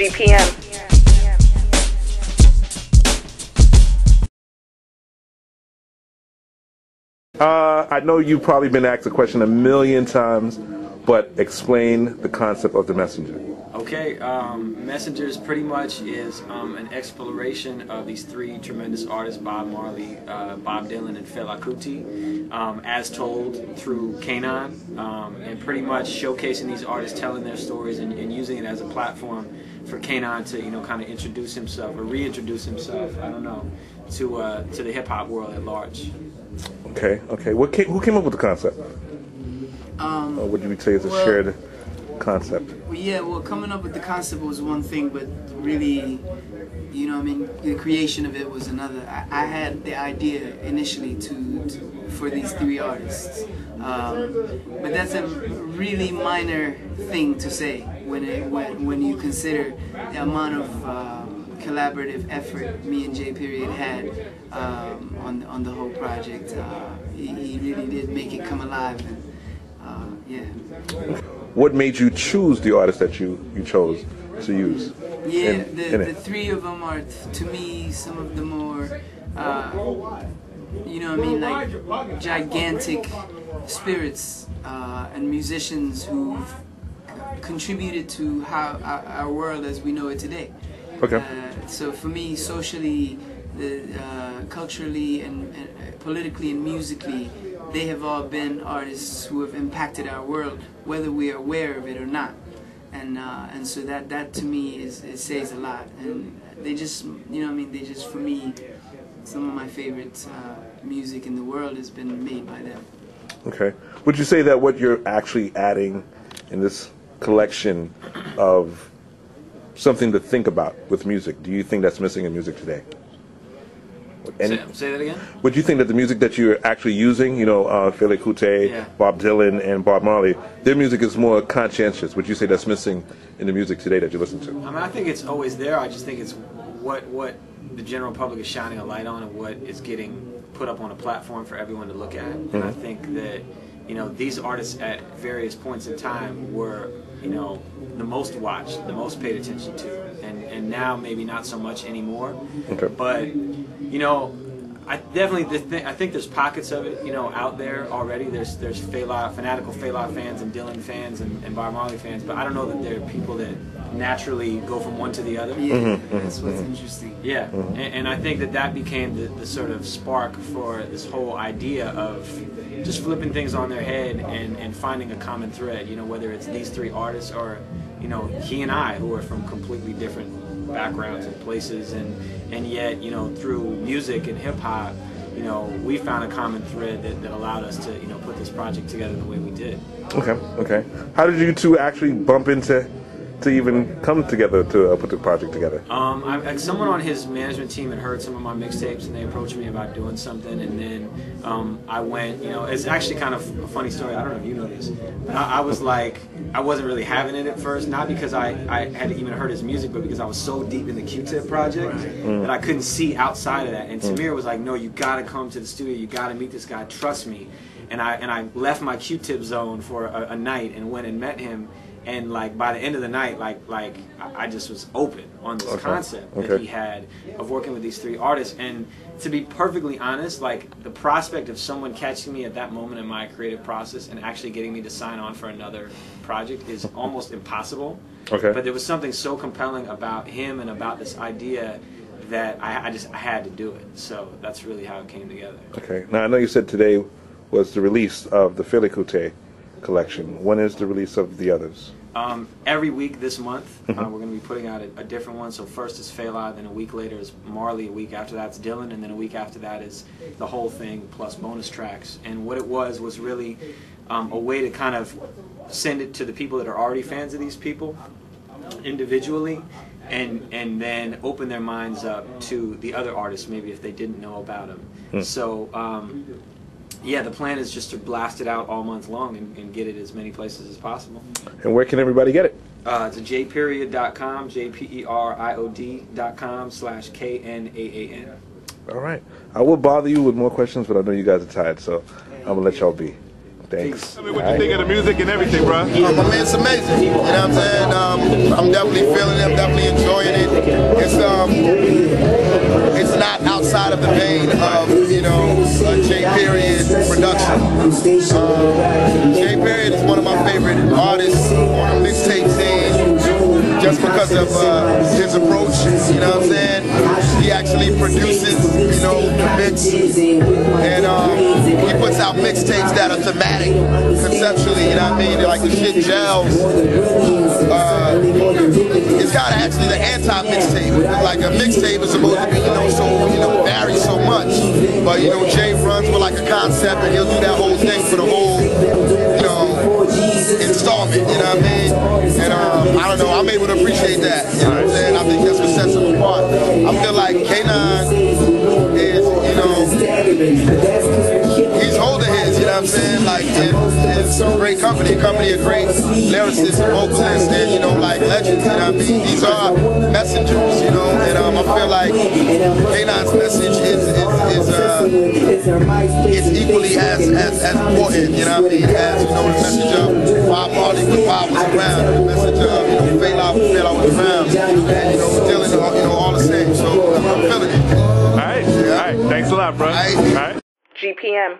GPM. I know you've probably been asked the question a million times, but explain the concept of the messenger. Okay, Messengers pretty much is an exploration of these three tremendous artists, Bob Marley, Bob Dylan, and Fela Kuti, as told through Kanon, and pretty much showcasing these artists, telling their stories, and using it as a platform for Kanon to, kind of introduce himself, or reintroduce himself, I don't know, to the hip-hop world at large. Okay. Who came up with the concept? Or would you say it's a shared concept? Well, coming up with the concept was one thing, but really, the creation of it was another. I had the idea initially for these three artists, but that's a really minor thing to say when you consider the amount of collaborative effort me and J. had on the whole project. He really did make it come alive, and What made you choose the artists that you chose to use? The three of them are, to me, some of the more, like gigantic spirits and musicians who've contributed to how our world as we know it today. Okay. So for me, socially, culturally, and politically and musically, they have all been artists who have impacted our world, whether we are aware of it or not. And so that to me it says a lot. And they just, they just, for me, some of my favorite music in the world has been made by them. Okay. Would you say that what you're actually adding in this collection of something to think about with music, do you think that's missing in music today? Say that again? Would you think that the music that you're actually using, Fela Kuti, Bob Dylan, and Bob Marley, their music is more conscientious? Would you say that's missing in the music today that you listen to? I think it's always there. I just think it's what the general public is shining a light on, and what is getting put up on a platform for everyone to look at. And I think that these artists at various points in time were the most watched, the most paid attention to, and now maybe not so much anymore. Okay. But I definitely I think there's pockets of it out there already. There's fanatical Fela fans and Dylan fans and Bob Marley fans, but I don't know that there are people that naturally go from one to the other. That's what's interesting. Yeah, and I think that became the sort of spark for this whole idea of just flipping things on their head and finding a common thread, whether it's these three artists or, he and I, who are from completely different backgrounds and places, and yet, through music and hip-hop, we found a common thread that allowed us to, put this project together the way we did. Okay. How did you two actually bump into to even come together to put the project together? Someone on his management team had heard some of my mixtapes, and they approached me about doing something, and then I went, it's actually kind of a funny story. I don't know if you know this, but I was like, I wasn't really having it at first, not because I had even heard his music, but because I was so deep in the Q-Tip project that I couldn't see outside of that. And Tamir was like, no, you gotta come to the studio, you gotta meet this guy, trust me. And I left my Q-Tip zone for a night and went and met him. And by the end of the night, I just was open on this concept that he had of working with these three artists. And to be perfectly honest, the prospect of someone catching me at that moment in my creative process and actually getting me to sign on for another project is almost impossible. Okay. But there was something so compelling about him and about this idea that I had to do it. So that's really how it came together. Okay. Now I know you said today was the release of the Fela Kuti collection. When is the release of the others? Every week this month, we're going to be putting out a different one. So first is Fela, then a week later is Marley, a week after that is Dylan, and then a week after that is the whole thing plus bonus tracks. And what it was really a way to kind of send it to the people that are already fans of these people individually, and then open their minds up to the other artists maybe if they didn't know about them. So the plan is just to blast it out all month long and get it as many places as possible. And where can everybody get it? It's jperiod.com, jperiod.com/KNAAN. All right. I will bother you with more questions, but I know you guys are tired, so I'm going to let y'all be. Thanks. Tell me what you think of the music and everything, bro. I mean, it's amazing. You know what I'm saying? I'm definitely feeling it. I'm definitely enjoying it. It's not outside of the vein of, you know, J Period production. J Period is one of my favorite artists on the mixtape scene, just because of his approach. You know what I'm saying? He actually produces, you know, the mix, and he puts out mixtapes that are thematic, conceptually. You know what I mean? Like the shit gels. It's kind of actually the anti-mixtape. Like a mixtape is supposed to be, you know, so, you know, vary so much. But you know, Jay runs with like a concept, and he'll do that whole thing for the whole, you know, installment. You know what I mean? And I don't know. I'm able to appreciate that. You know what I'm saying? I think that's what sets him apart. I feel like K9 is, you know, he's holding his. You know what I'm saying? Like it's a great company, of great lyricists, vocalists, and you know, like legends. You know what I mean? These are messengers. You know, and I feel like K9's message is equally as important. You know what I mean? As you know, the message of Bob Marley when Bob was around, the message of, you know, Fela when Fela was around, and you know, Dylan, you know, all the same. So I'm feeling it. All right, all right. Thanks a lot, bro. All right. GPM.